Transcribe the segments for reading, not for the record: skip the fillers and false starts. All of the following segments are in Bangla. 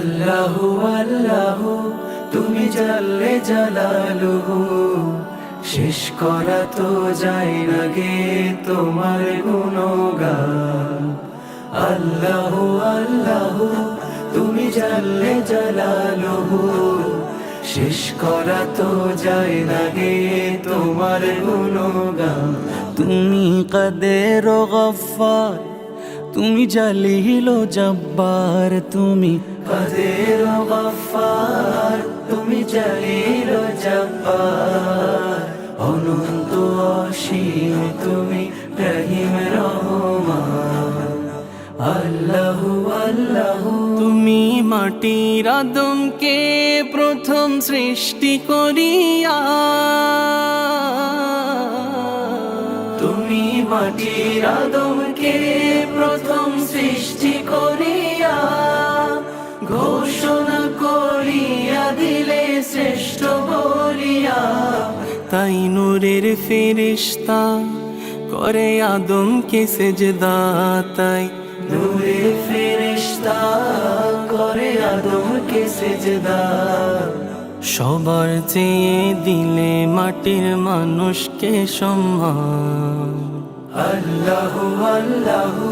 আল্লাহু আল্লাহু তুমি জাল্লে জালালুহু, শেষ করা তো যায় না গে তোমার গুণগান। আল্লাহু আল্লাহু তুমি জাল্লে জালালুহু, শেষ করা তো যায় না গে তোমার গুণগান। তুমি কাদের ও গফফার, তুমি জালিল ও জব্বার, তুমি কাদের ও গফফার, তুমি জালিল ও জব্বার। অনন্ত অসীম তুমি রহিম রহমান। আল্লাহু আল্লাহু তুমি মাটির আদমকে প্রথম সৃষ্টি করিয়া, তুমি মাটির আদমকে প্রথম সৃষ্টি করিয়া, ঘোষণা করিয়া দিলে শ্রেষ্ঠ বলিয়া। তাই নূরের ফেরেশতা করে আদমকে সেজদা, তাই নূরের ফেরেশতা করে আদমকে সেজদা। সবার চেয়ে দিলে মাটির মানুষকে সম্মান। আল্লাহু আল্লাহু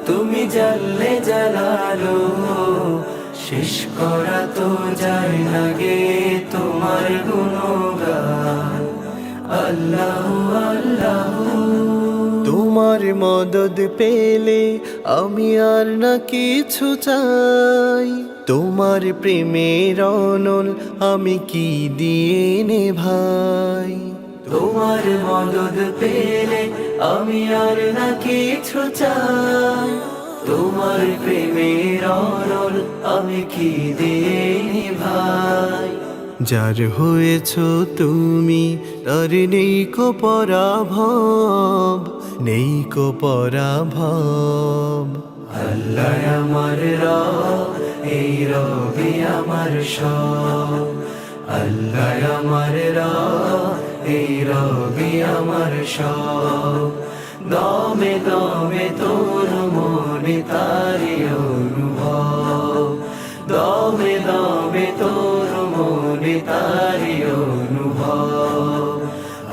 তুমি জাল্লে জালালুহু, শেষ করা তো যায় না গে তোমার গুণগান। আল্লাহু আল্লাহু তোমার মদদ পেলে আমি আর না কিছু চাই, তোমার প্রেমের অনল আমি কি দিয়ে নে ভাই। তোমার মদদ পেলে আমি আর না কিছু চাই, তোমার প্রেমের অনল আমি কি দিয়ে ভাই। যার হয়েছ তুমি তার নেই কো পরাভব, নেই কো পরাভব। আল্লাহ আমার রব, এই রবি আমার সব। আল্লাহ আমার রব, এই রবি আমার সব। দমে দমে তোর মনে তারি অনুভব, দমে দমে তোর মনে তারি অনুভব।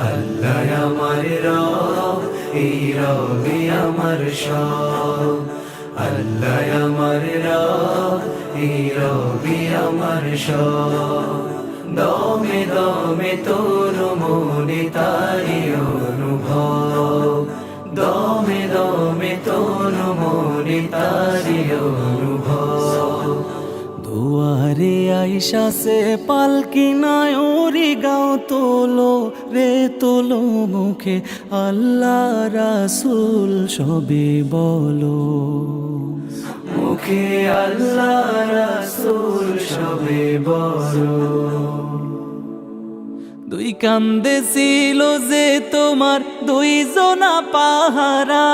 আল্লাহ আমার রব, এই রবি আমার সব। আল্লাহ আমার রব, এই রবি আমার সব। দমে দমে তোর মনে তারি অনুভব, দমে দমে তোর মনে তারি অনুভব। দুয়ারে আইসা সে পালকি নাই ওরি গাও তোলো রে তোলো, মুখে আল্লাহ রাসূল সবে বলো। মুখে আল্লাহ রাসূল সবে বলো। দুই কান্দে ছিল যে তোমার দুইজনা পাহারা,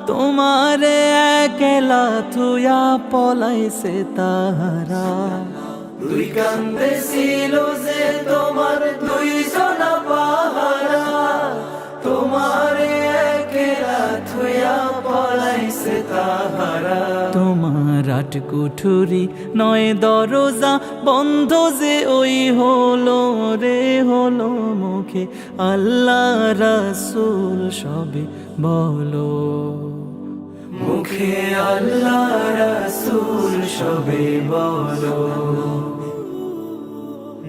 তোমারে একলা থুয়া পলাইছে তাহারা। দুই কান্দে ছিল যে তোমার দুইজনা পাহারা, তোমারে একলা থুয়া পলাইছে তাহারা। তোমার আট কুঠুরি নয় দরজা বন্ধ যে ওই হলো রে হলো, মুখে আল্লাহ রাসূল সবে বলো। মুখে আল্লাহ রাসূল সবে বলো।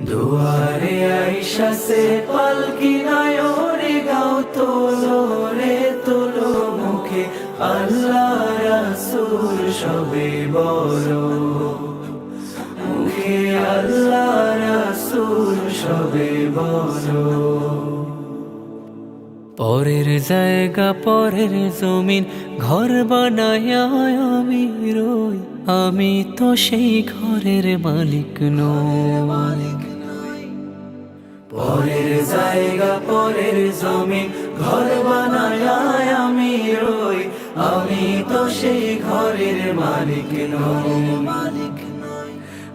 দুয়ারে আইসা সে পালকি নাই ওরে গাও তোলো রে তোলো, মুখে আল্লাহ রাসূল সবে বলো। মুখে আল্লাহ রাসূল সবে বলো। পরের জায়গা পরের জমিন ঘর বানায় আমি রই, আমি তো সেই ঘরের মালিক নই। পরের জায়গা পরের জমিন ঘর বানায় আমি রই, আমি তো সেই ঘরের মালিক নই।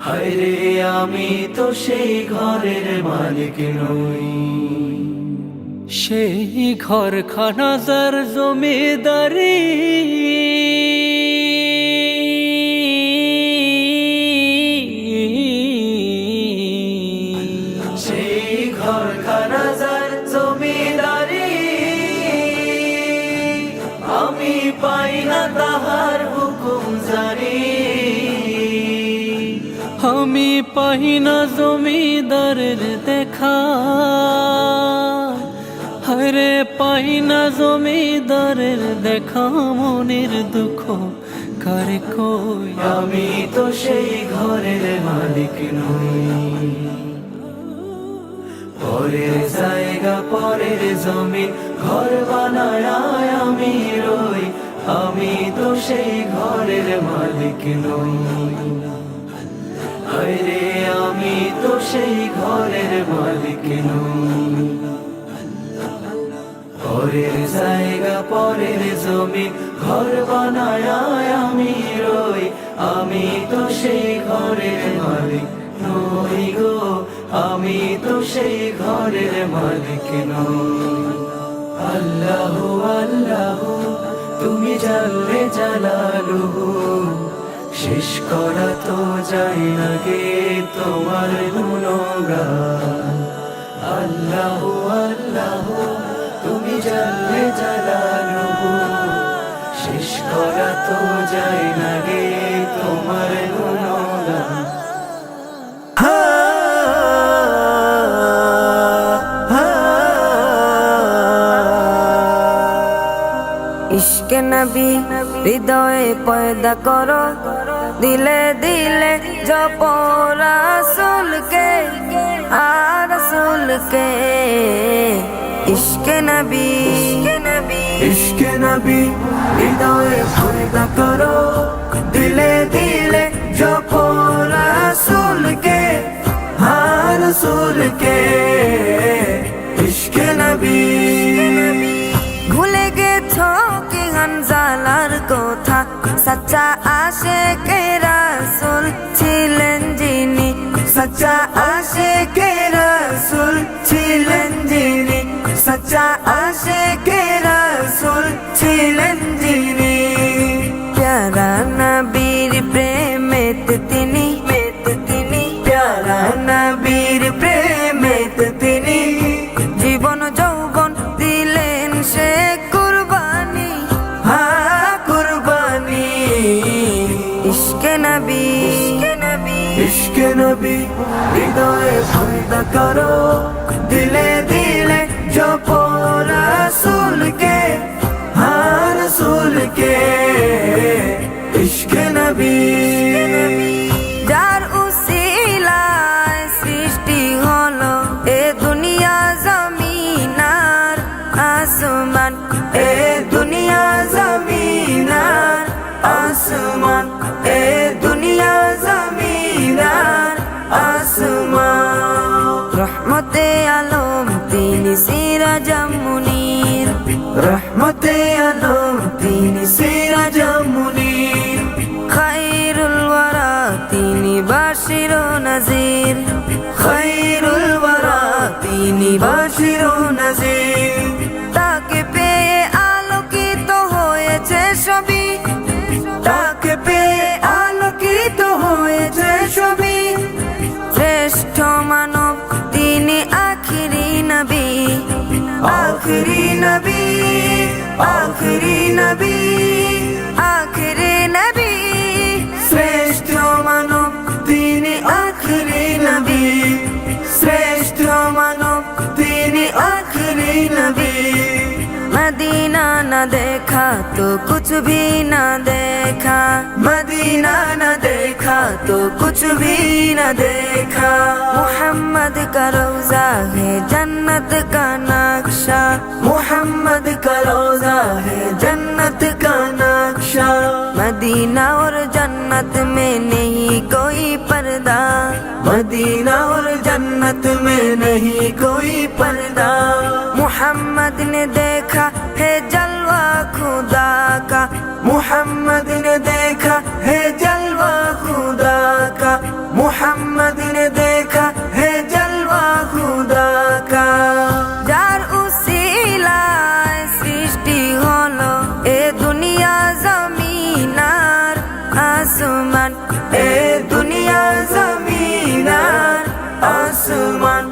হায়রে আমি তো সেই ঘরের মালিক নই। সেই ঘরখানা যার জমিদারি, তাহার হুকুম জারি। আমি পাই না জমিদারের দেখা, হরে পাই না জমিদারের দেখা, মনের দুঃখ কারে কই। আমি তো সেই ঘরের মালিক নই, পরের জায়গা পরের জমিন ঘর বানায় আমি রই। আমি তো সেই ঘরের মালিক নই, হায়রে আমি তো সেই ঘরের মালিক নই। পরের জায়গা পরের জমিন ঘর বানায় আমি রই। আমি তো সেই ঘরের মালিক নই গো, আমি তো সেই ঘরের মালিক নই। আল্লাহু আল্লাহু তুমি জাল্লে জালালুহু, শেষ করা তো যায় না গে তোমার গুণগান। আল্লাহু আল্লাহু তুমি জাল্লে জালালুহু, শেষ করা তো যায় না গে তোমার গুণগান। ইশকে নবী হৃদয়ে পয়দা করো, দিলে দিলে জপ রাসূলকে আর রাসূলকে। ইশকে নবী ইশকে নবী হৃদয়ে পয়দা করো, দিলে দিলে জপো রাসূলকে আর রাসূলকে। ইশকে নবী ভুলে গেছো কি হানজালার কথা, সচ্চা আশিকে রাসূল ছিলেন যিনি, সচ্চা আশিকে রাসূল ছিলেন যিনি, সচ্চা আশিকে রাসূল ছিলেন যিনি। প্যারা নবীর প্রেমেতে তিনি, প্যারা নবীর প্রেমেতে তিনি, জীবন যৌবন দিলেন সে কুরবানি, হ্যাঁ কুরবানি। ইশকে নবী ইশকে নবী হৃদয়ে পয়দা করো, দিলে দিলে জপো রাসূলকে হ্যাঁ রাসূলকে। ইশকে নবী যার উসিলায় সৃষ্টি হলো এ দুনিয়া জমিন আর আসমান, এ দুনিয়া জমিন আর আসমান, এ দুনিয়া জমিন আর আসমান। রহমতে আলম তিনি সিরাজ মুনীর, রহমতে আলম তিনি সিরাজ মুনীর, খায়রুল ওয়ারা তিনি বাশির ও নাজির, খায়রুল ওয়ারা তিনি বাশির ও নাজির। তাকে পেয়ে আলোকিত হয়েছে সবই, তাকে পেয়ে আলোকিত হয়েছে সবই। শ্রেষ্ঠ মানব তিনি আখিরি নবী, আখিরি নবী, আখিরি নবী, আখিরি নবী। শ্রেষ্ঠ মানব তিনি আখিরি নবী, শ্রেষ্ঠ মানব তিনি আখিরি নবী। मदीना न देखा तो कुछ भी न देखा, मदीना न देखा तो कुछ भी न देखा। मोहम्मद का रोजा है जन्नत का नक्शा, मोहम्मद का रोजा है जन्नत का नक्शा। मदीना और जन्नत में नहीं कोई पर्दा, मदीना और जन्नत में नहीं कोई पर्दा। मोहम्मद ने देखा है जलवा खुदा का, मोहम्मद ने देखा है जलवा खुदा का, मोहम्मद ने देखा है जलवा खुदा का। যার উসিলায় সৃষ্টি হলো এ দুনিয়া জমিন আর আসমান, ए दुनिया जमीन আর আসমান,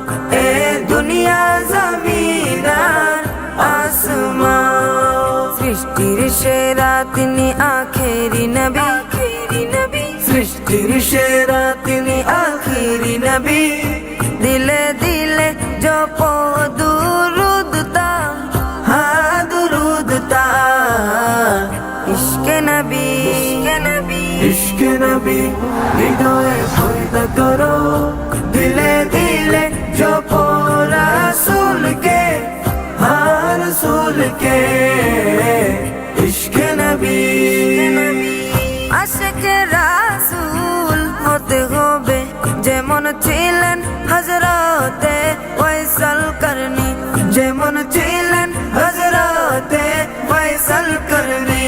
ए दुनिया जमीन আর আসমান। সৃষ্টি সৃষ্টির সেরা তিনি আখেরি নবী, সৃষ্টির সেরা তিনি আখিরি নবী। দিলে দিলে জপ দুরুদ তার, হ্যাঁ দুরুদ তার, ইশকে নবী, ইশকে নবী হৃদয়ে পয়দা করো, দিলে দিলে জপো রাসূলকে, হ্যাঁ রাসূলকে, ইশকে নবী। আশিকে রাসূল হতে হবে যেমন ছিলেন হযরতে ফয়সাল করনি, যেমন ছিলেন হযরতে ফয়সাল করনি।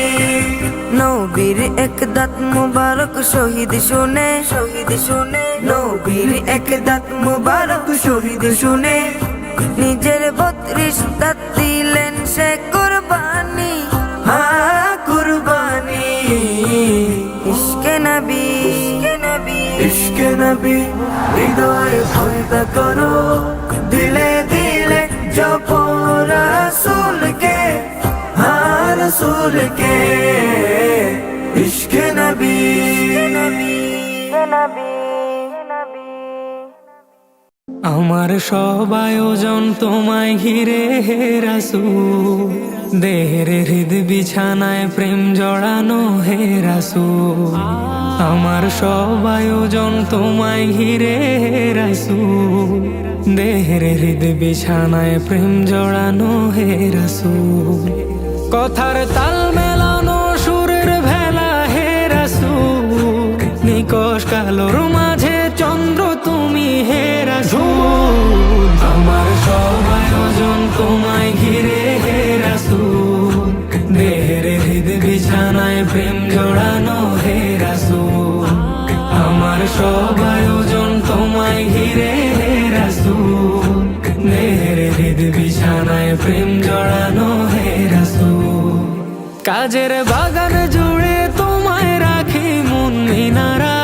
নবীর এক দাঁত মুবারক শহীদ শুনে, নবীর এক দাঁত মুবারক শহীদ শুনে, নিজের 32 দাঁত দিলেন সে কুরবানি, হ্যাঁ কুরবানি। ইশকে নবী, ইশকে নবী হৃদয়ে পয়দা করো, দিলে দিলে জপো রাসূলকে, হ্যাঁ রাসূলকে, ইশকে নবী। আমার সব আয়োজন তোমায় ঘিরে হে রাসূল, দেহের হৃদ বিছানায় প্রেম জড়ানো হে রাসূল। আমার সব আয়োজন তোমায় ঘিরে হে রাসূল, দেহের হৃদ বিছানায় প্রেম জড়ানো হে রাসূল। কথার তাল মেলানো সুরের ভেলা হে রাসূল, নিকশ কালোর মাঝে চন্দ্র তুমি হে রাসূল। আমার সব আয়োজন তোমায় ঘিরে হে রাসূল, দেহের হৃদ বিছানায় প্রেম জড়ানো হে রাসূল। আমার সব আয়োজন তোমায় ঘিরে হে রাসূল, দেহের হৃদ বিছানায় প্রেম জড়ানো হে রাসূল। কাজের বাগান জুড়ে তোমায় রাখি মন মিনারা,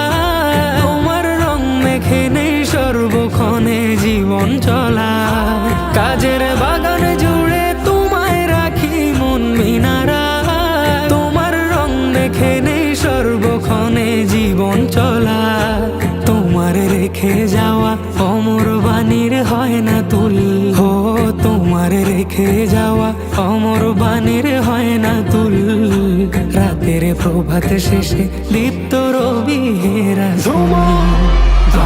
তোমার রং মেখে নেই সর্বক্ষণে জীবন চলা। কাজের বাগান জুড়ে তোমায় রাখি মন মিনারা, তোমার রং মেখে নেই সর্বক্ষণে জীবন চলা। তোমার রেখে যাওয়া অমর বাণীর হয় না তুল, হো তোমার রেখে যাওয়া অমর বাণীর হয় না তুল। রাতের প্রভাত শেষে দীপ্ত রবি হে রাসূল।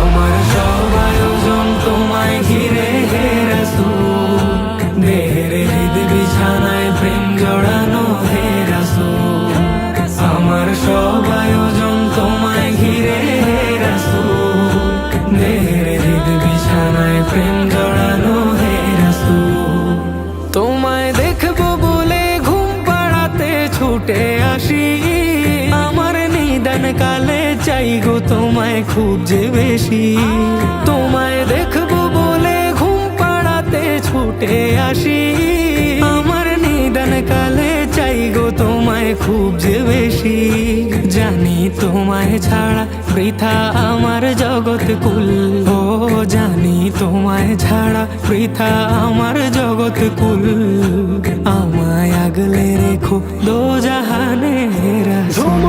আমার সব আয়োজন তোমায় ঘিরে হে রাসূল, দেহের হৃদ বিছানায় প্রেম জড়ানো হে রাসূল। আমার সব আয়োজন তোমায় ঘিরে হে রাসূল, দেহের হৃদ বিছানায় প্রেম জড়ানো হে রাসূল। তোমায় দেখবো বলে ঘুম পাড়াতে ছুটে আসি, আমার নিদান কালে চাই গো তোমায় খুব যে বেশি। তোমায় দেখবো বলে ঘুম পাড়াতে ছুটে আসি, আমার নিদান কালে চাই গো তোমায় খুব যে বেশি। জানি তোমায় ছাড়া বৃথা আমার জগৎ কুল, ও জানি তোমায় ছাড়া বৃথা আমার জগৎ কুল। আমায় আগলে রেখো দোজাহানে হে রাসূল।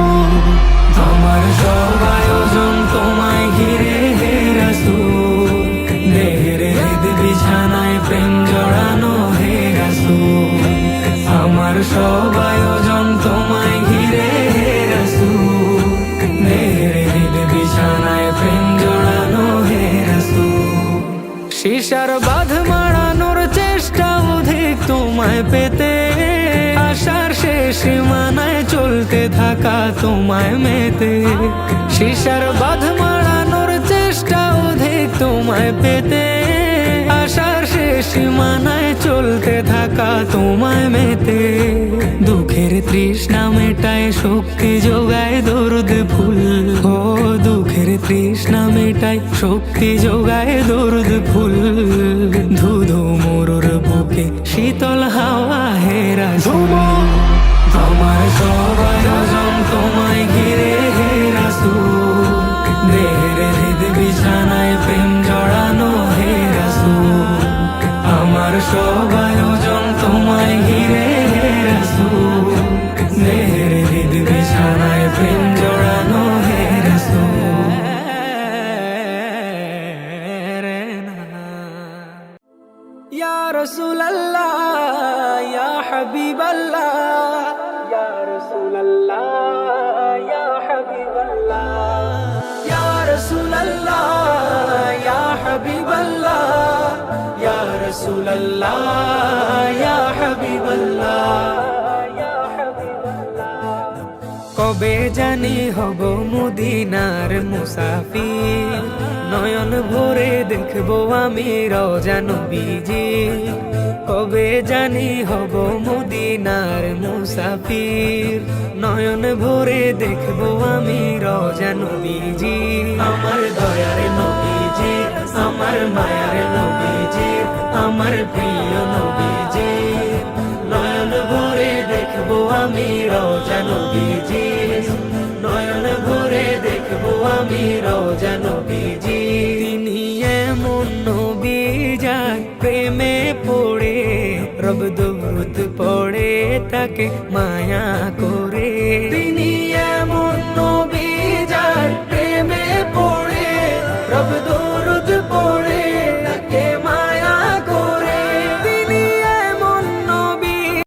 আমার সব আয়োজন তোমায় ঘিরে হে রাসূল, দেহের হৃদ বিছানায় প্রেম জড়ানো হে রাসূল। আমার সব আয়োজন তোমায় ঘিরে হে রাসূল, দেহের হৃদ বিছানায় প্রেম জড়ানো হে রাসূল। শিশার বাঁধ মারানোর চেষ্টা অধিক তোমায় পেতে, আশার শেষ সীমানায় চলতে থাকা তোমায় মেতে। শিশার বাঁধ মারানোর চেষ্টা অধিক তোমায় পেতে, আশার শেষ সীমানায় চলতে থাকা তোমায় মেতে। দুঃখের তৃষ্ণা মেটায় শক্তি যোগায় দরুদ ফুল, ও দুঃখের তৃষ্ণা মেটায় শক্তি যোগায় দরুদ ফুল। ধুধু মোরর বুকে শীতল হাওয়া হে রাসূল। আমার সব আয়োজন তোমায় ঘিরে হে রাসূল, দেহের হৃদ বিছানায় প্রেম জড়ানো হে রাসূল। আমার সব আয়োজন তোমায় ঘিরে হে রাসূল, হাবিবাল্লাহ ইয়া রাসূলুল্লাহ ইয়া হাবিবাল্লাহ ইয়া রাসূলুল্লাহ ইয়া হাবিবাল্লাহ ইয়া রাসূলুল্লাহ ইয়া হাবিবাল্লাহ ইয়া হাবিবাল্লাহ কবে জানি হব মদিনার মুসাফির নয়ন ভরে দেখবো আমি রওজা নবীজি কবে জানি হব মদিনার মুসাফির নয়ন ভরে দেখবো আমি রওজা নবীজি আমার দয়ার নবীজি আমার মায়ার নবীজি আমার প্রিয় নবীজি নয়ন ভরে দেখবো আমি রওজা নবীজি নয়ন ভরে দেখবো আমি রওজা নবীজি তিনি এমন নবী যার প্রেমে পড়ে রব দরুদ পড়ে তাকে মায়া করে